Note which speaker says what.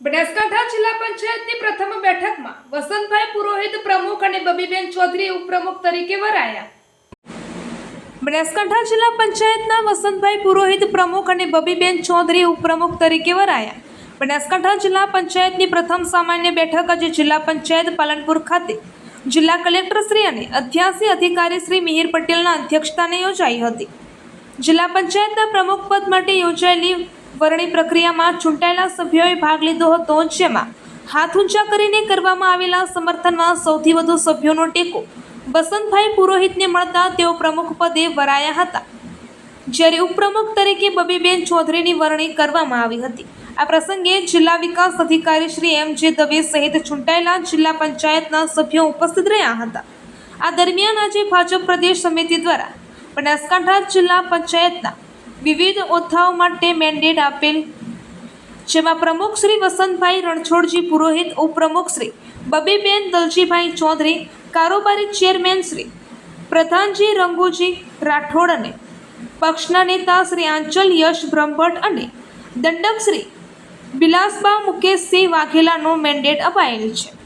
Speaker 1: બનાસકાંઠા જિલ્લા પંચાયતની પ્રથમ બેઠકમાં વસંતભાઈ પુરોહિત પ્રમુખ અને બબીબેન ચૌધરી ઉપપ્રમુખ તરીકે વરાયા. બનાસકાંઠા જિલ્લા પંચાયતના વસંતભાઈ પુરોહિત પ્રમુખ અને બબીબેન ચૌધરી ઉપપ્રમુખ તરીકે વરાયા. બનાસકાંઠા જિલ્લા પંચાયતની પ્રથમ સામાન્ય બેઠક આજે જિલ્લા પંચાયત પાલનપુર ખાતે જિલ્લા કલેક્ટર શ્રી અને અધ્યાસી અધિકારી શ્રી મિહિર પટેલના અધ્યક્ષસ્થાને યોજાઈ હતી. જિલ્લા પંચાયતના પ્રમુખ પદ માટે યોજાયેલી વરણી પ્રક્રિયામાં ચૂંટાયેલા સભ્યોએ ભાગ લીધો હતો, જેમાં હાથ ઊંચા કરીને કરવામાં આવેલા સમર્થનમાં સૌથી વધુ સભ્યોનો ટેકો વસંતભાઈ પુરોહિતને મળતા તેઓ પ્રમુખ પદે વરાયા હતા, જ્યારે ઉપપ્રમુખ તરીકે બબીબેન ચૌધરીની વરણી કરવામાં આવી હતી. આ પ્રસંગે જિલ્લા વિકાસ અધિકારી શ્રી એમ.જે. દવે સહિત ચૂંટાયેલા જિલ્લા પંચાયતના સભ્યો ઉપસ્થિત રહ્યા હતા. આ દરમિયાન આજે ભાજપ પ્રદેશ સમિતિ દ્વારા બનાસકાંઠા જિલ્લા પંચાયતના વિવિધ હોદ્દાઓ માટે મેન્ડેટ આપેલ, જેમાં પ્રમુખ શ્રી વસંતભાઈ રણછોડજી પુરોહિત, ઉપપ્રમુખ શ્રી બબીબેન દલજીભાઈ ચૌધરી, કારોબારી ચેરમેન શ્રી પ્રધાનજી રંગુજી રાઠોડ અને પક્ષના નેતા શ્રી આંચલ યશ બ્રહ્મભટ્ટ અને દંડક શ્રી બિલાસબા મુકેશસિંહ વાઘેલાનો મેન્ડેટ અપાયેલ છે.